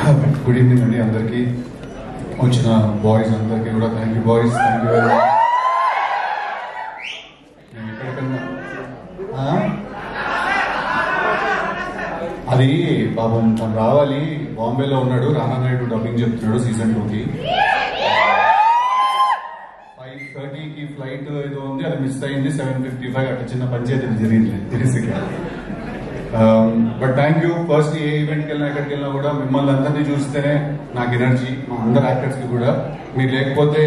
Good evening అండి అందరికీ, వచ్చిన బాయ్స్ అందరికీ కూడా thank you boys, thank you very much. నేను ఎక్కడికన్నా అది పాపం తను రావాలి, బాంబేలో ఉన్నాడు, రానా నాయుడు డబ్బింగ్ చెప్తున్నాడు సీజన్ 2కి. 5:30కి ఫ్లైట్ ఏదో ఉంది, అది మిస్ అయింది. 7:55 అట్లా చిన్న పంచాయతీ జరిగింది బేసిక్గా. But thank you. ఫస్ట్ ఏ ఈవెంట్కి వెళ్ళినా ఎక్కడికి వెళ్ళినా కూడా మిమ్మల్ని అందరినీ చూస్తేనే నాకు ఎనర్జీ, మా అందరు యాక్టర్స్కి కూడా. మీరు లేకపోతే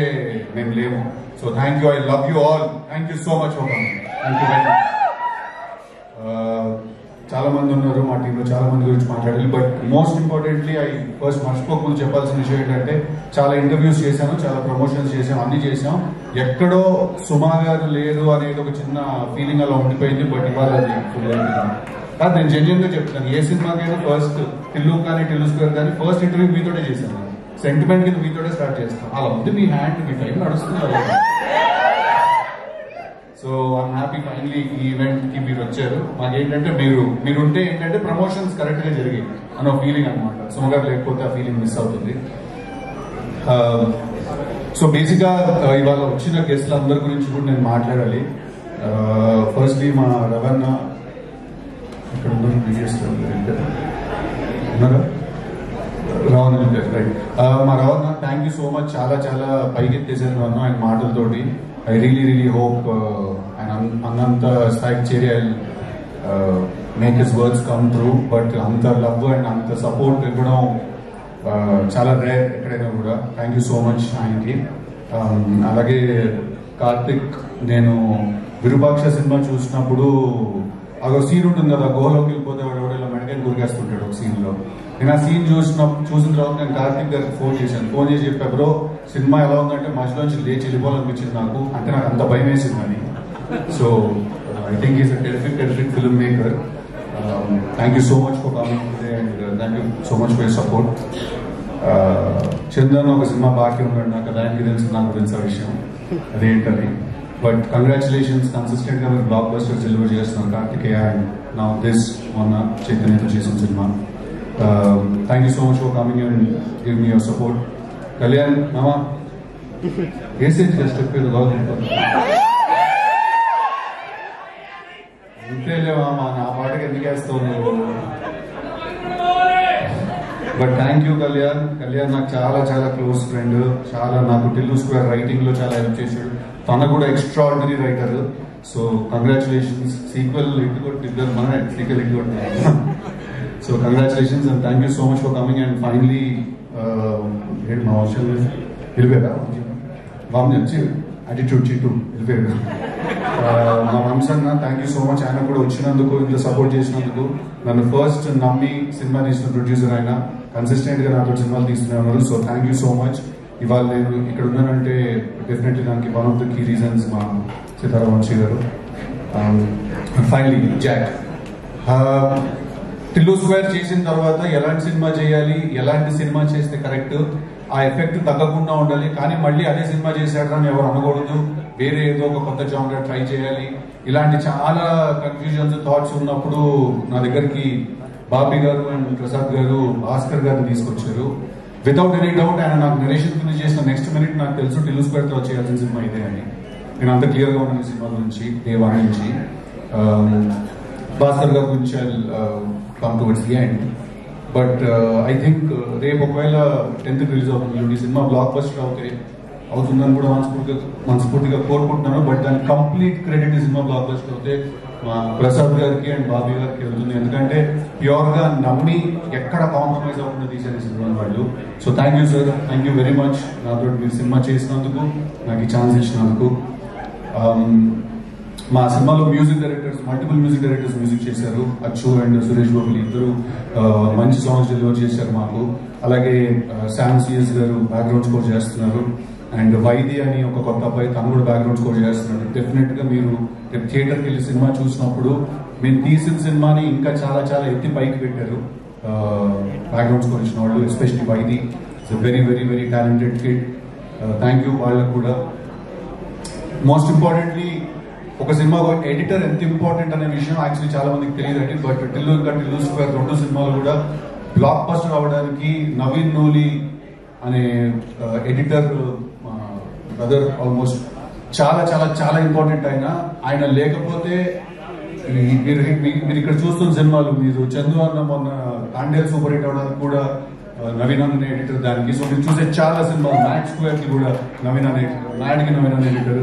మేము లేము. So thank you, I love you all. Thank you so much for coming. Thank you very much. చాలా మంది ఉన్నారు మా టీంలో, చాలా మంది గురించి మాట్లాడాలి. బట్ మోస్ట్ ఇంపార్టెంట్లీ ఫస్ట్ మర్చిపోకుండా చెప్పాల్సిన విషయం ఏంటంటే, చాలా ఇంటర్వ్యూస్ చేశాను, చాలా ప్రమోషన్స్ చేశాం, అన్ని చేశాం. ఎక్కడో సుమా గారు లేరు అనేది ఒక చిన్న ఫీలింగ్ అలా ఉండిపోయింది. బట్ ఇవాళ అది ఫుల్ కాదు, నేను జెన్యున్ గా చెప్తాను. ఏ సినిమాకైనా ఫస్ట్ టిల్లు కానీ టిల్లు స్క్వేర్ కానీ ఫస్ట్ ఇంటర్వ్యూ మీతోటే చేశాను. సెంటిమెంట్ కింద మీతోటే స్టార్ట్ చేస్తాను. అలా ఉంది మీ హ్యాండ్, మీ టైం నడుస్తుంది. సో ఐఎమ్ హ్యాపీ ఫైనలీ ఈ ఈవెంట్ కి మీరు వచ్చారు. మాకేంటంటే మీరుంటే ఏంటంటే ప్రమోషన్స్ కరెక్ట్ గా జరిగాయి అన్న ఫీలింగ్ అనమాట. సుమగారు లేకపోతే ఆ ఫీలింగ్ మిస్ అవుతుంది. సో బేసిక్ గా ఇవాళ వచ్చిన గెస్ట్ల అందరి గురించి కూడా నేను మాట్లాడాలి. ఫస్ట్లీ మా రవణ ఇక్కడ ఉన్నారా, రావణ రైట్. మా రవణ థ్యాంక్ యూ సో మచ్. చాలా చాలా పైకి ఎత్తేసారు నన్ను ఆయన మాటలతోటి. ఐ రియలీ హోప్ ఆయన అన్నంత స్థాయికి చేరి I make his words come true. But అంత లవ్ అండ్ అంత సపోర్ట్ ఇవ్వడం చాలా రేర్ ఎక్కడైనా కూడా. థ్యాంక్ యూ సో మచ్ ఆయనకి. అలాగే కార్తిక్, నేను విరూపాక్ష సినిమా చూసినప్పుడు అదో సీన్ ఉంటుంది కదా, గోలోకి వెళ్ళిపోతే వాడు ఎవడో మెడకాయని గురికేస్తుంటాడు ఒక సీన్ లో. నేను ఆ సీన్ చూసిన తర్వాత నేను కార్తిక్ గారికి ఫోన్ చేశాను. ఫోన్ చేసి చెప్పా, బ్రో సినిమా ఎలా ఉందంటే మధ్యలోంచి లేచి వెళ్ళిపోవాలనిపించింది నాకు, అంటే నాకు అంత భయం వేసింది అని. So I think is a terrific film maker. Thank you so much for coming today and thank you so much for your support. Chandan ఒక సినిమా బాకీ ఉన్నాడు నాకు, దానికి తెలుసు, నాకు తెలుసు ఆ విషయం అదేంటది. బట్ కంగ్రాచులేషన్స్, కన్సిస్టెంట్ గా మీరు బ్లాక్ బస్టర్స్ డెలివర్ చేస్తున్నారు కార్తికేయ అండ్ నౌ దిస్ మొన్న చైతన్యతో చేసిన cinema. Thank you so much for coming and give me your support. Kalyan మామా ఏసేజ్ స్టెప్ అంతేలే మామా, నా పాటకి ఎందుకు వేస్తావు నువ్వు. But thank you Kalyan. Kalyan నాకు చాలా చాలా క్లోజ్ ఫ్రెండ్. చాలా నాకు టిల్లు స్క్వేర్ రైటింగ్ లో చాలా హెల్ప్ చేశాడు. తన కూడా extraordinary writer. So congratulations. Sequel ఇద్దరు మన సీక్వెల్ ఇట్టుకుంటున్నారు. So congratulations and thank you so much for coming. And finally మా వర్షం వెళ్ళిపోయారా బాగుంది వచ్చి యాటిట్యూడ్ చీటు వెళ్ళిపోయాడు. మా వంశన్న థ్యాంక్ యూ సో మచ్. ఆయన కూడా వచ్చినందుకు, ఇంత సపోర్ట్ చేసినందుకు. నన్ను ఫస్ట్ నమ్మి సినిమా తీసిన ప్రొడ్యూసర్ ఆయన. కన్సిస్టెంట్ గా నాతో సినిమాలు తీస్తూనే ఉన్నారు. So thank you so much. ఇవాళ నేను ఇక్కడ ఉన్నానంటే డెఫినెట్లీ దానికి one of the key reasons మా సితారా వంశీ గారు. Finally Jack. టిల్లు స్క్వేర్ చేసిన తర్వాత ఎలాంటి సినిమా చేయాలి, ఎలాంటి సినిమా చేస్తే కరెక్ట్, ఆ ఎఫెక్ట్ తగ్గకుండా ఉండాలి, కానీ మళ్ళీ అదే సినిమా చేశాడని ఎవరు అనకూడదు, వేరే ఏదో ఒక కొత్త జానర్ ట్రై చేయాలి. ఇలాంటి చాలా కన్ఫ్యూజన్స్, థాట్స్ ఉన్నప్పుడు నా దగ్గరికి బాబీ గారు అండ్ ప్రసాద్ గారు, భాస్కర్ గారిని తీసుకొచ్చారు. వితౌట్ ఎనీ డౌట్ ఆయన నాకు నరేషన్ గురించి చేసిన నెక్స్ట్ మినిట్ నాకు తెలుసు టిల్లు స్క్వేర్ తో చేయాల్సిన సినిమా ఇదే అని. నేను అంత క్లియర్ గా ఉన్నాను ఈ సినిమా గురించి, డే 1 నుంచి. భాస్కర్ గారి గురించి come towards the end. But I think రేపు ఒకవేళ 10th రిలీజ్ అవుతుంది ఈ సినిమా, బ్లాక్ బస్టర్ అవుతుందని కూడా మనస్ఫూర్తిగా కోరుకుంటున్నాను. బట్ దాని కంప్లీట్ క్రెడిట్ ఈ సినిమా బ్లాక్ బస్టర్ అవుతే మా ప్రసాద్ గారికి అండ్ బాబీ గారికి వెళ్తుంది. ఎందుకంటే ప్యూర్ గా నమ్మి ఎక్కడ కాంప్రమైజ్ అవ్వకుండా తీశారు ఈ సినిమా వాళ్ళు. So thank you sir, thank you very much నాతో మీరు సినిమా చేసినందుకు, నాకు ఈ ఛాన్స్ ఇచ్చినందుకు. మా సినిమాలో music directors, multiple music directors music చేశారు. అచ్చు అండ్ సురేష్ బాబులు ఇద్దరు మంచి సాంగ్స్ డెలివర్ చేశారు మాకు. అలాగే శామ్ సిఎస్ గారు బ్యాక్గ్రౌండ్ స్కోర్ చేస్తున్నారు. అండ్ వైది అని ఒక కొత్త అబ్బాయి, తను కూడా బ్యాక్గ్రౌండ్ స్కోర్ చేస్తున్నాడు. డెఫినెట్ గా మీరు థియేటర్కి వెళ్ళి సినిమా చూసినప్పుడు మేము తీసిన సినిమాని ఇంకా చాలా చాలా ఎత్తి పైకి పెట్టారు బ్యాక్గ్రౌండ్ స్కోర్ ఇచ్చిన వాళ్ళు, ఎస్పెషలీ వైది. It's very very very talented kid. Thank you వాళ్ళకు కూడా. మోస్ట్ ఇంపార్టెంట్లీ ఒక సినిమా ఎడిటర్ ఎంత ఇంపార్టెంట్ అనే విషయం యాక్చువల్లీ చాలా మందికి తెలియదండి. బట్ టిల్లు స్క్వేర్ 2 సినిమాలు కూడా బ్లాక్ బస్టర్ అవడానికి నవీన్ నూలి అనే ఎడిటర్ బ్రదర్ ఆల్మోస్ట్ చాలా చాలా చాలా ఇంపార్టెంట్. ఆయన లేకపోతే మీరు ఇక్కడ చూస్తున్న సినిమాలు, మీరు చందు అన్న మొన్న తాండేల్ సూపర్ హిట్ అవడానికి కూడా నవీన్ అన్న ఎడిటర్ దానికి. సో మీరు చూసే చాలా సినిమాలు, మ్యాట్ స్క్వేర్ కి కూడా నవీన్ అన్న ఎడిటర్, మ్యాడ్ కి నవీన్ అన్న ఎడిటర్,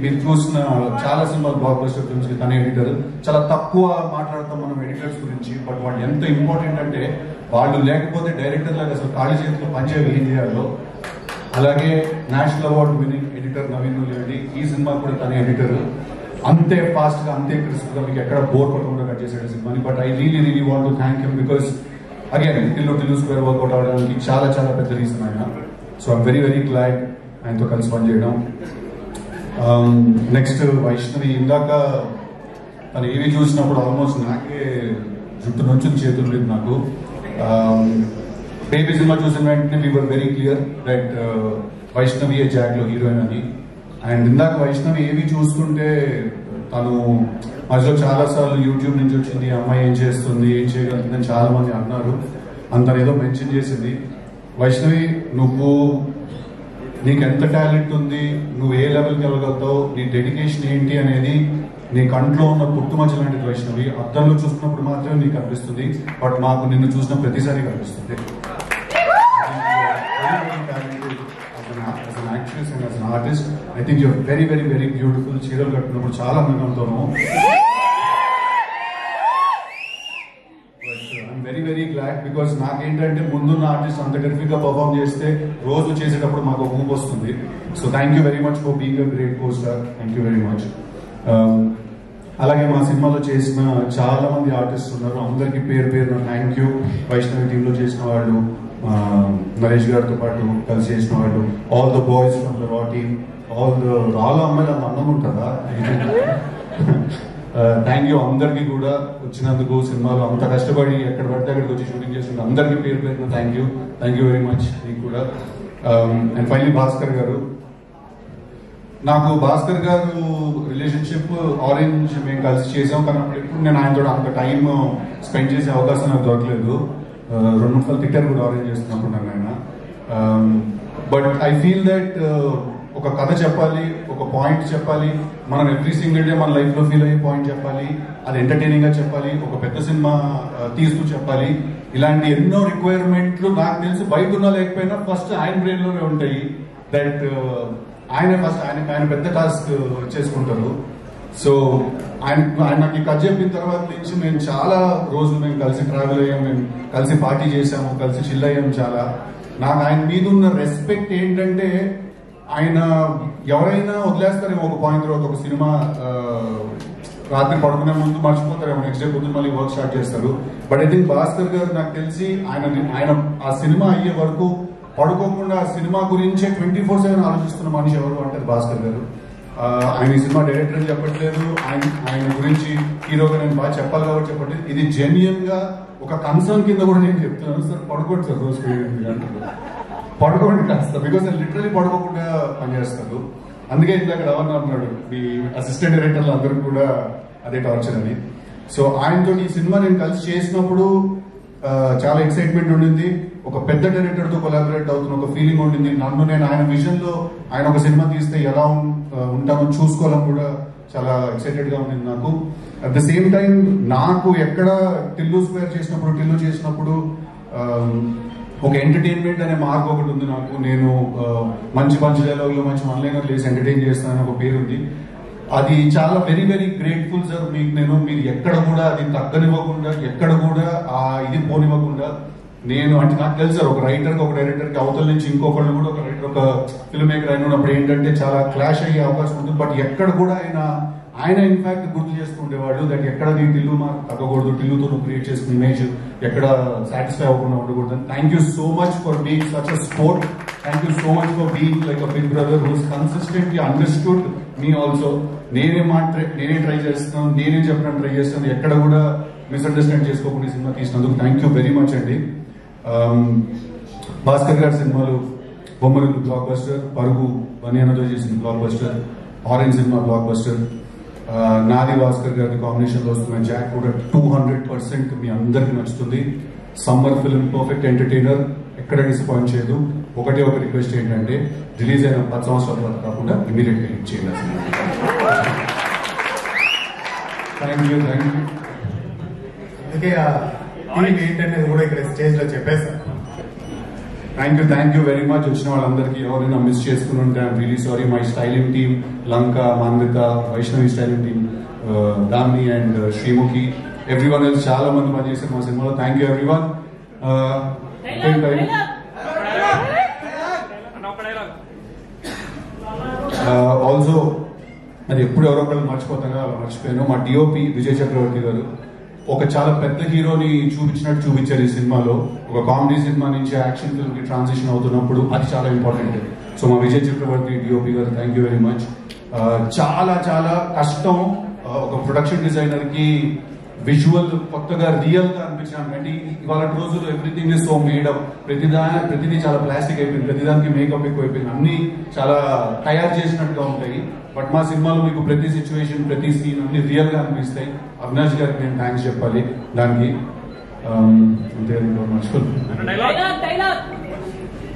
మీరు చూసిన చాలా సినిమాలు బ్లాక్ బస్టర్ ఫిల్మ్స్ కి తన ఎడిటర్. చాలా తక్కువ మాట్లాడతాం మనం ఎడిటర్స్ గురించి, బట్ వాళ్ళు ఎంత ఇంపార్టెంట్ అంటే వాళ్ళు లేకపోతే డైరెక్టర్ లాగా అసలు ఖాళీ చేతిలో పనిచేయాలి ఏం చేయాలో. అలాగే national award winning editor Naveen Nooli, ఈ సినిమా కూడా తన ఎడిటర్. అంతే ఫాస్ట్ గా, అంతే క్రిస్ప్ గా, మీకు ఎక్కడ బోర్ కొట్టకుండా కట్ చేసాడు సినిమాని. But I really want to thank him because again Tillu square work out అవడానికి చాలా చాలా పెద్ద రీజన్ ఆయన. సో ఐమ్ వెరీ గ్లాడ్ ఆయనతో కలిసి పనిచేయడం. నెక్స్ట్ వైష్ణవి, ఇందాక తను ఏవి చూసినప్పుడు ఆల్మోస్ట్ నాకే జుట్టు నుంచి చేతులు లేదు నాకు. బేబీ సినిమా చూసిన వెంటనే we were very clear that Vaishnavi Jack లో హీరోయిన్ అని. అండ్ ఇందాక వైష్ణవి ఏవి చూస్తుంటే తను మధ్యలో చాలా సార్లు యూట్యూబ్ నుంచి వచ్చింది, అమ్మాయి ఏం చేస్తుంది, ఏం చేయగలుగుతుందని చాలా మంది అన్నారు. అంతను ఏదో మెన్షన్ చేసింది. వైష్ణవి, నీకు ఎంత టాలెంట్ ఉంది, నువ్వు ఏ లెవెల్కి వెళ్ళగలుగుతావు, నీ డెడికేషన్ ఏంటి అనేది నీ కంట్లో ఉన్న పుట్టుమచ్చ లాంటిది వైష్ణవి. అద్దంలో చూసుకున్నప్పుడు మాత్రమే నీకు కనిపిస్తుంది, బట్ మాకు నిన్ను చూసిన ప్రతిసారి కనిపిస్తుంది. Actress and as an artist, I think you're very beautiful. చీరలు కట్టినప్పుడు చాలా అందంగా ఉంటాను. I'm very glad because నాకేంటంటే ముందున్న ఆర్టిస్ట్ అంత టెరిఫిక్ గా పర్ఫామ్ చేస్తే రోజు చేసేటప్పుడు మాకు ఒక ఊపు వస్తుంది. So thank you very much for being a great co star. Thank you very much. అలాగే మా సినిమాలో చేసిన చాలా మంది ఆర్టిస్ట్ ఉన్నారు, అందరికి పేరు థ్యాంక్ యూ. వైష్ణవి టీంలో చేసిన వాళ్ళు, నరేష్ గారితో పాటు కలిసి చేసిన వాళ్ళు, all the boys from the raw team, all the రాళ్ళ అమ్మాయిలు అంత అందం ఉంటుందా. థ్యాంక్ యూ అందరికీ కూడా వచ్చినందుకు. సినిమాలో అంత కష్టపడి ఎక్కడ పడితే అక్కడికి వచ్చి షూటింగ్ చేస్తున్న అందరికీ పేరు థ్యాంక్ యూ వెరీ మచ్ మీకు కూడా. అండ్ ఫైనలీ భాస్కర్ గారు, నాకు భాస్కర్ గారు రిలేషన్షిప్ ఆరెంజ్ మేము కలిసి చేసాం, కానీ అప్పుడు ఎప్పుడు నేను ఆయనతో అంత టైం స్పెండ్ చేసే అవకాశం నాకు దొరకలేదు. 2-3 సార్లు తిట్టారు కూడా ఆరెంజ్ చేస్తున్నప్పుడు నన్ను ఆయన. బట్ ఐ ఫీల్ దట్ ఒక కథ చెప్పాలి, ఒక పాయింట్ చెప్పాలి, మనం ఎవ్రీ సింగిల్ డే మన లైఫ్ లో ఫీల్ అయ్యే పాయింట్ చెప్పాలి, అది ఎంటర్టైనింగ్ గా చెప్పాలి, ఒక పెద్ద సినిమా తీస్తూ చెప్పాలి. ఇలాంటి ఎన్నో రిక్వైర్మెంట్లు నాకు తెలిసి బయట ఉన్నా లేకపోయినా ఫస్ట్ ఆయన బ్రెయిన్ లోనే ఉంటాయి. దట్ ఆయన పెద్ద టాస్క్ చేసుకుంటారు. సో ఆయన నాకు కథ చెప్పిన తర్వాత నుంచి మేము చాలా రోజులు మేము కలిసి ట్రావెల్ అయ్యాం, మేము కలిసి పార్టీ చేసాము, కలిసి చిల్ అయ్యాం. చాలా నాకు ఆయన మీద ఉన్న రెస్పెక్ట్ ఏంటంటే, ఆయన ఎవరైనా వదిలేస్తారేమో ఒక పాయింట్ తర్వాత, ఒక సినిమా రాత్రి పడుకునే ముందు మర్చిపోతారేమో, నెక్స్ట్ డే పొద్దున్న మళ్ళీ వర్క్ స్టార్ట్ చేస్తారు. బట్ ఐ థింక్ భాస్కర్ గారు నాకు తెలిసి ఆయన ఆ సినిమా అయ్యే వరకు పడుకోకుండా ఆ సినిమా గురించే 24/7 ఆలోచిస్తున్న మనిషి ఎవరు అంటే భాస్కర్ గారు. ఆయన ఈ సినిమా డైరెక్టర్ అని చెప్పట్లేదు, ఆయన గురించి హీరోగా నేను బాగా చెప్పాలి కాబట్టి చెప్పట్లేదు. ఇది జెన్యున్ గా ఒక కన్సర్న్ కింద కూడా నేను చెప్తున్నాను. సార్ పడుకోండి సార్, రోజు 8 గంటలు పడుకోండి కాస్త, బికాస్ నేను లిటరలీ పడుకోకుండా పనిచేస్తాను. అందుకే ఇందాక రవణ అన్నాడు, మీ అసిస్టెంట్ డైరెక్టర్లు అందరూ కూడా అదే టార్చర్ అని. సో ఆయనతో ఈ సినిమా నేను కలిసి చేసినప్పుడు చాలా ఎక్సైట్మెంట్ ఉండింది. ఒక పెద్ద డైరెక్టర్ తో కొలాబరేట్ అవుతున్న ఒక ఫీలింగ్ ఉండింది. నేను ఆయన విజన్ లో ఆయన ఒక సినిమా తీస్తే ఎలా ఉంటానో చూసుకోవాలని కూడా చాలా ఎక్సైటెడ్ గా ఉండింది నాకు. అట్ ద సేమ్ టైం నాకు ఎక్కడ టిల్లు చేసినప్పుడు ఒక ఎంటర్టైన్మెంట్ అనే మార్క్ ఒకటి ఉంది నాకు. నేను మంచి డైలాగులు, మంచి వన్లైనర్లు వేసి ఎంటర్టైన్ చేస్తానని ఒక పేరు ఉంది. అది చాలా వెరీ గ్రేట్ఫుల్ సార్ మీకు. మీరు ఎక్కడ కూడా అది తగ్గనివ్వకుండా, ఎక్కడ కూడా ఇది పోనివ్వకుండా, నేను అంటే నాకు తెలుసు సార్, ఒక రైటర్ కి ఒక డైరెక్టర్ కి అవతల నుంచి ఇంకొకళ్ళు కూడా ఒక రైటర్ ఒక ఫిల్మ్ మేకర్ అయిన ఉన్నప్పుడు ఏంటంటే చాలా క్లాష్ అయ్యే అవకాశం ఉంది. బట్ ఎక్కడ కూడా ఆయన ఇన్ఫాక్ట్ గుర్తు చేస్తూ ఉండేవాళ్ళు దట్ ఎక్కడ నీ టిల్లు మాకు తగ్గకూడదు, టిల్లుతో నువ్వు క్రియేట్ చేసుకున్న ఇమేజ్ ఎక్కడ సాటిస్ఫై అవ్వకుండా ఉండకూడదు. Thank you so much for being such a sport. Thank you so much for being like a big brother who's consistently understood me also. నేనే ట్రై చేస్తున్నాను, నేనే చెప్పడానికి ట్రై చేస్తాను, ఎక్కడ కూడా మిస్అండర్స్టాండ్ చేసుకోకుండా సినిమా తీసినందుకు థ్యాంక్ యూ వెరీ మచ్ అండి. భాస్కర్ గారి సినిమాలు బొమ్మరిల్లు బ్లాక్ బస్టర్, పరుగు బనియానతో చేసిన block buster, orange cinema block buster, నాది భాస్కర్ గారి కాంబినేషన్ లో వస్తున్న జాక్ కూడా 200% మీ అందరికి నచ్చుతుంది. సమ్మర్ ఫిల్మ్, పర్ఫెక్ట్ ఎంటర్టైనర్, ఎక్కడ డిసప్పాయింట్ చేయదు. ఒకటే ఒక రిక్వెస్ట్ ఏంటంటే రిలీజ్ అయిన 10 సంవత్సరాల తర్వాత కాకుండా ఇమీడియట్ గా హిట్ చేయాలి. Thank you. అందుకే ఏంటనేది కూడా ఇక్కడ స్టేజ్ లో చెప్పేశారు. Thank you very much. వచ్చిన వాళ్ళందరికీ ఎవరైనా మిస్ చేసుకుని ఉంటే I'm really sorry. My styling team, Lanka, Manvitha, Vaishnavi styling team, Damini and Sreemukhi, everyone else చాలా మంది పనిచేశారు మా సినిమాలో. Thank you everyone. ఆల్సో అది ఎప్పుడు ఎవరో ఒకళ్ళు మర్చిపోయాను. మా డిఓపి విజయ్ చక్రవర్తి గారు ఒక చాలా పెద్ద హీరోని చూపించినట్టు చూపించారు ఈ సినిమాలో. ఒక కామెడీ సినిమా నుంచి యాక్షన్ ఫిల్మ్ కి ట్రాన్సిషన్ అవుతున్నప్పుడు అది చాలా ఇంపార్టెంట్. సో మా విజయ్ చక్రవర్తి డిఓపి గారు థ్యాంక్ యూ వెరీ మచ్. చాలా చాలా కష్టం ఒక ప్రొడక్షన్ డిజైనర్ కి విజువల్ కొత్తగా రియల్ గా అనిపించాను. అంటే ఇవాళ రోజుల్లో ఎవ్రీథింగ్ ఇస్ సో మేడప్, ప్రతిదీ చాలా ప్లాస్టిక్ అయిపోయింది, ప్రతిదానికి మేకప్ ఎక్కువ అయిపోయింది, అన్ని చాలా తయారు చేసినట్టుగా ఉంటాయి. బట్ మా సినిమాలో మీకు ప్రతి సిచ్యువేషన్, ప్రతి సీన్ అన్ని రియల్ గా అనిపిస్తాయి. అవినాష్ గారికి నేను థ్యాంక్స్ చెప్పాలి దానికి. అంతే,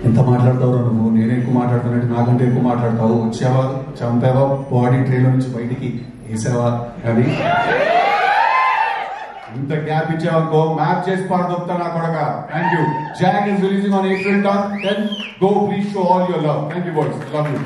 ఎంత మాట్లాడతావు నువ్వు? నేనే ఎక్కువ మాట్లాడుతున్నట్టు నాకంటే ఎక్కువ మాట్లాడతావు. వచ్చావా, చంపావా, బాడీ ట్రైలర్ నుంచి బయటికి వేసావా అని ఇంత గ్యాప్ ఇచ్చావనుకో మ్యాప్ చేసి పాడుతా నా కొడక. Thank you. Jack is releasing on April 10th. Go please show all your love. Thank you boys. Love you.